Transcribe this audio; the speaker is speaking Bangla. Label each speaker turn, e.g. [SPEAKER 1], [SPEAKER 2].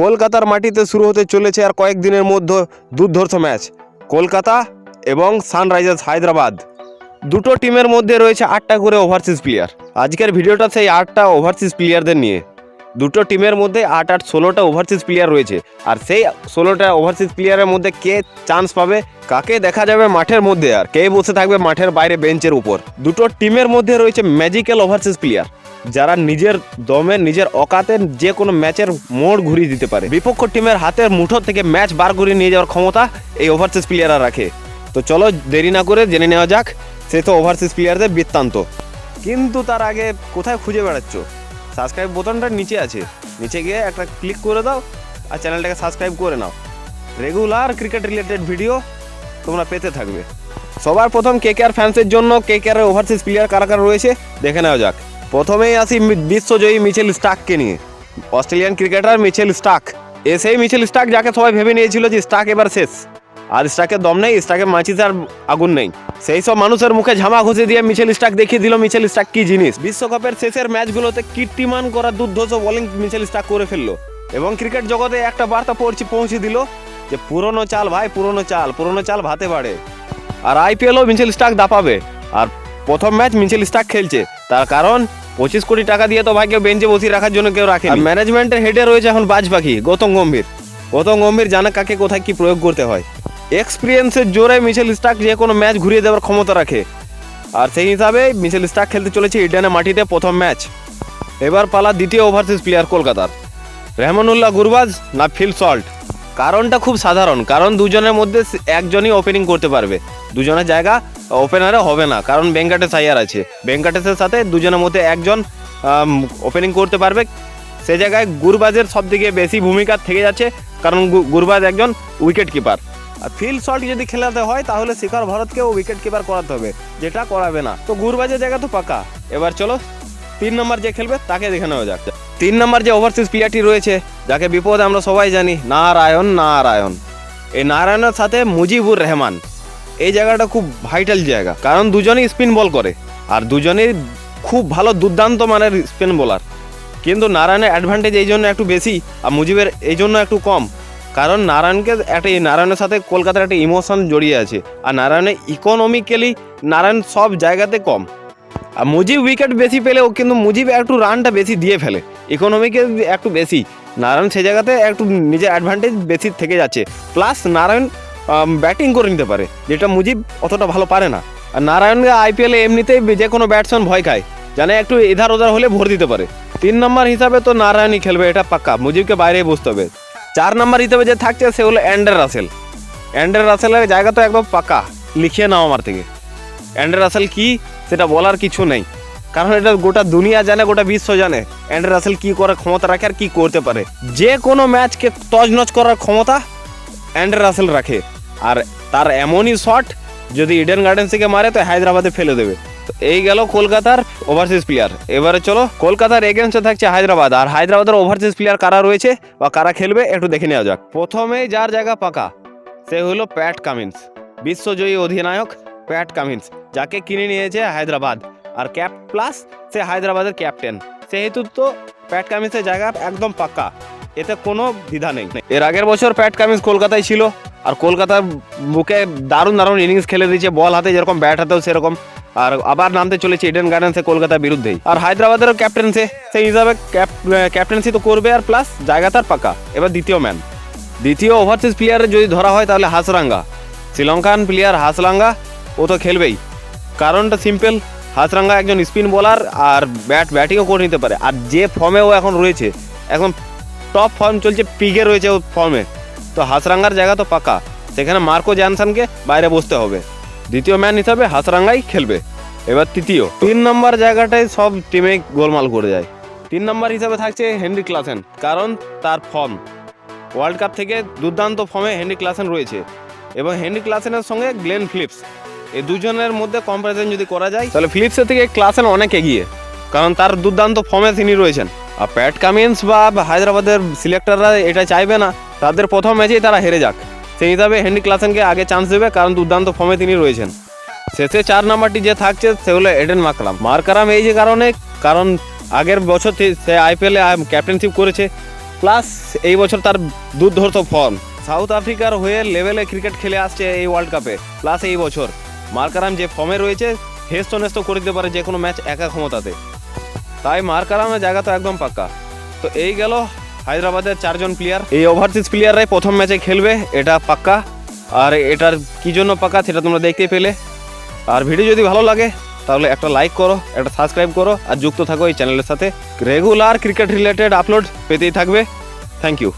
[SPEAKER 1] কলকাতার মাটিতে শুরু হতে চলেছে আর কয়েকদিনের মধ্যে দুর্ধর্ষ ম্যাচ। কলকাতা এবং সানরাইজার্স হায়দ্রাবাদ দুটো টিমের মধ্যে রয়েছে 8টা করে ওভারসিজ প্লেয়ার। আজকের ভিডিওটা সেই 8টা ওভারসিজ প্লেয়ারদের নিয়ে। দুটো টিমের মধ্যে 8 16টা ওভারসিজ প্লেয়ার রয়েছে, আর সেই 16টা ওভারসিজ প্লেয়ারের মধ্যে কে চান্স পাবে, কাকে দেখা যাবে মাঠের মধ্যে, আর কে বসে থাকবে মাঠের বাইরে বেঞ্চের উপর। দুটো টিমের মধ্যে রয়েছে ম্যাজিক্যাল ওভারসিজ প্লেয়ার, যারা নিজের দমে নিজের অকাতে যে কোনো ম্যাচের মোড় ঘুরিয়ে দিতে পারে। বিপক্ষ টিমের হাতের মুঠো থেকে ম্যাচ বার করে নিয়ে যাওয়ার ক্ষমতা এই ওভারসিজ প্লেয়াররা রাখে। তো চলো দেরি না করে জেনে নেওয়া যাক সেই তো ওভারসিজ প্লেয়ারদের বৃত্তান্ত। কিন্তু তার আগে কোথায় খুঁজে বেড়াচ্ছ? সাবস্ক্রাইব বোতামটা নিচে আছে, নিচে গিয়ে একটা ক্লিক করে দাও আর চ্যানেলটাকে সাবস্ক্রাইব করে নাও। রেগুলার ক্রিকেট রিলেটেড ভিডিও তোমরা পেতে থাকবে। সবার প্রথম কেকেআর ফ্যান্সের জন্য কেকেআরের ওভারসিজ প্লেয়ার কারা কারা রয়েছে দেখে নেওয়া যাক। প্রথমেই আসি বিশ্বজয়ী মিচেল স্টার্ককে নিয়ে। অস্ট্রেলিয়ান ক্রিকেটার মিচেল স্টার্ক, সেই মিচেল স্টার্ক যাকে সবাই ভেবে নিয়েছিল যে স্টার্ক এবার শেষ, আর স্টার্কের দম নেই, স্টার্কের মাছিতে আর আগুন নেই। সেই সব মানুষের মুখে ঝামা ঘষে দিয়ে মিচেল স্টার্ক দেখিয়ে দিল মিচেল স্টার্ক কি জিনিস। বিশ্বকাপের শেষের ম্যাচগুলোতে কীর্তিমান করা দুর্ধর্ষ বোলিং মিচেল স্টার্ক করে ফেললো এবং ক্রিকেট জগতে একটা বার্তা পৌঁছে দিল যে পুরনো চাল ভাই, পুরনো চাল ভাতে বাড়ে। আর আইপিএলও মিচেল স্টার্ক দাপাবে। আর প্রথম ম্যাচ মিচেল স্টার্ক খেলছে, তার কারণ 25 কোটি টাকা দিয়ে তো ভাই কেউ বেঞ্চে বসিয়ে রাখার জন্য কেউ রাখে। ম্যানেজমেন্টের হেডে রয়েছে এখন বাজ পাখি গৌতম গম্ভীর জানে কাকে কোথায় কি প্রয়োগ করতে হয়। এক্সপিরিয়েন্সের জোরে মিচেল স্টার্ক যে কোনো ম্যাচ ঘুরিয়ে দেওয়ার ক্ষমতা রাখে, আর সেই হিসাবে মিচেল স্টার্ক খেলতে চলেছে ইডেনের মাটিতে প্রথম ম্যাচ। এবার পালা দ্বিতীয় ওভারসিজ প্লেয়ার কলকাতার, রেহমানুল্লাহ গুরবাজ না ফিল সল্ট। কারণটা খুব সাধারণ, কারণ দুজনের মধ্যে একজনই ওপেনিং করতে পারবে, দুজনের জায়গা ওপেনারে হবে না, কারণ ভেঙ্কাটেশ আইয়ার আছে। ভেঙ্কাটেশের সাথে দুজনের মধ্যে একজন ওপেনিং করতে পারবে। সে জায়গায় গুরবাজের সব থেকে বেশি ভূমিকা থেকে যাচ্ছে, কারণ গুরবাজ একজন উইকেট কিপার। আর ফিল শট যদি খেলাতে হয় তাহলে শিখর ভারতকেও উইকেট কিপার করাতে হবে, যেটা করাবে না। তো গুরবাজের জায়গা তো পাকা। এবার চলো 3 নম্বর যে খেলবে তাকে দেখে নেওয়া যাক। 3 নম্বর যে ওভারসিজ প্লেয়ারটি রয়েছে, যাকে বিপদে আমরা সবাই জানি, নারায়ণ। এই নারায়ণের সাথে মুজিবুর রহমান, এই জায়গাটা খুব ভাইটাল জায়গা, কারণ দুজনেই স্পিন বল করে আর দুজনেই খুব ভালো দুর্দান্ত মানের স্পিন বোলার। কিন্তু নারায়ণের অ্যাডভান্টেজ এই জন্য একটু বেশি আর মুজিবের এই জন্য একটু কম, কারণ নারায়ণের সাথে কলকাতার একটা ইমোশন জড়িয়ে আছে, আর নারায়ণের ইকোনমিক্যালি নারায়ণ সব জায়গাতে কম। আর মুজিব উইকেট বেশি পেলেও কিন্তু মুজিব একটু রানটা বেশি দিয়ে ফেলে, ইকোনমিক্যালি একটু বেশি। নারায়ণ সে জায়গাতে একটু নিজের অ্যাডভান্টেজ বেশি থেকে যাচ্ছে, প্লাস নারায়ণ ব্যাটিং করে নিতে পারে, যেটা মুজিব অতটা ভালো পারে না। আর নারায়ণকে আইপিএলে এমনিতেই যে কোনো ব্যাটসম্যান ভয় খায়, জানে একটু এধার ওধার হলে ভর দিতে পারে। 3 নম্বর হিসাবে তো নারায়ণই খেলবে, এটা পাক্কা, মুজিবকে বাইরেই বসতে হবে। 4 নম্বর হিসাবে যে থাকছে সে হলো অ্যান্ড্রে রাসেলের জায়গা তো একদম পাক্কা, লিখিয়ে নাও আমার থেকে। অ্যান্ড্রে রাসেল কি সেটা বলার কিছু নেই, কারণ এটা গোটা দুনিয়া জানে, গোটা বিশ্ব জানে অ্যান্ড্রে রাসেল কি করার ক্ষমতা রাখে আর কি করতে পারে। যে কোনো ম্যাচকে তছনছ করার ক্ষমতা অ্যান্ড্রে রাসেল রাখে, আর তার এমনই শট যদি ইডেন গার্ডেন্স থেকে মারে তো হায়দ্রাবাদে ফেলে দেবে। তো এই গেল কলকাতার ওভারসিজ প্লেয়ার। এবারে চলো কলকাতার এগেনস্টে থাকছে হায়দ্রাবাদ, আর হায়দ্রাবাদের ওভারসিজ প্লেয়ার কারা রয়েছে বা কারা খেলবে একটু দেখে নেওয়া যাক। প্রথমেই যার জায়গা পাকা সে হলো প্যাট কামিন্স, বিশ্বজয়ী অধিনায়ক প্যাট কামিন্স, যাকে কিনে নিয়েছে হায়দ্রাবাদ, আর ক্যাপ প্লাস সে হায়দ্রাবাদের ক্যাপ্টেন, সেহেতু তো প্যাট কামিন্সের জায়গা একদম পাক্কা, এতে কোনো দ্বিধা নেই। এর আগের বছর প্যাট কামিন্স কলকাতায় ছিল, আর কলকাতার বুকে দারুণ ইনিংস খেলে দিয়েছে, বল হাতে যেরকম ব্যাট হাতেও সেরকম, আর আবার নামতে চলেছে ইডেন গার্ডেন্সে কলকাতার বিরুদ্ধেই। আর হায়দ্রাবাদেরও ক্যাপ্টেন্সি, সেই হিসাবে ক্যাপ্টেন্সি তো করবে, আর প্লাস জায়গা তার পাকা। এবার দ্বিতীয় ওভারসিজ প্লেয়ারে যদি ধরা হয় তাহলে হাসরাঙ্গা, শ্রীলঙ্কান প্লেয়ার হাসরাঙ্গা, ও তো খেলবেই। কারণটা সিম্পল, হাসরাঙ্গা একজন স্পিন বোলার আর ব্যাটিংও করে নিতে পারে, আর যে ফর্মে ও এখন রয়েছে, এখন টপ ফর্ম চলছে, পিকে রয়েছে ও ফর্মে, তো হাসরাঙ্গার জায়গা তো পাকা। সেখানে মার্কো জ্যানসনকে বাইরে বসতে হবে, দ্বিতীয় ম্যান হিসাবে হাসরাঙ্গাই খেলবে। এবার 3 নম্বর জায়গাটায় সব টিমে গোলমাল করে যায়। 3 নম্বর হিসাবে থাকছে হেনরি ক্লাসেন, কারণ তার ফর্ম ওয়ার্ল্ড কাপ থেকে দুর্দান্ত ফর্মে হেনরি ক্লাসেন রয়েছে, এবং হেনরি ক্লাসেনের সঙ্গে গ্লেন ফিলিপস, এই দুজনের মধ্যে কম্পারিজন যদি করা যায় তাহলে ফিলিপসের থেকে ক্লাসেন অনেক এগিয়ে, কারণ তার দুর্দান্ত ফর্মে তিনি রয়েছেন। আর প্যাট কামিন্স বা হায়দ্রাবাদের সিলেক্টররা এটা চাইবে না তাদের প্রথম ম্যাচেই তারা হেরে যাক, সেই হিসাবে হেনরি ক্লাসেনকে আগে চান্স দেবে, কারণ দুর্দান্ত ফর্মে তিনি রয়েছেন। শেষে 4 নম্বরটি যে থাকছে সে হলো এডেন মার্কারাম এই যে কারণ আগের বছর সে আইপিএলে ক্যাপ্টেনশিপ করেছে, প্লাস এই বছর তার দুর্ধর্ষ ফর্ম। সাউথ আফ্রিকার হয়ে লেভেলে ক্রিকেট খেলে আসছে এই ওয়ার্ল্ড কাপে। প্লাস এই বছর মার্কারাম যে ফর্মে রয়েছে হেস্ত নেস্ত করে দিতে পারে যে কোনো ম্যাচ একা ক্ষমতাতে। তাই মার্কারামের জায়গা তো একদম পাক্কা। তো এই গেল হায়দ্রাবাদের 4 জন প্লেয়ার। এই ওভারসিজ প্লেয়াররাই প্রথম ম্যাচে খেলবে, এটা পাক্কা। আর এটার কী জন্য পাক্কা সেটা তোমরা দেখতে পেলে। আর ভিডিও যদি ভালো লাগে তাহলে একটা লাইক করো, একটা সাবস্ক্রাইব করো, আর যুক্ত থাকো এই চ্যানেলের সাথে। রেগুলার ক্রিকেট রিলেটেড আপলোড পেতেই থাকবে। Thank you.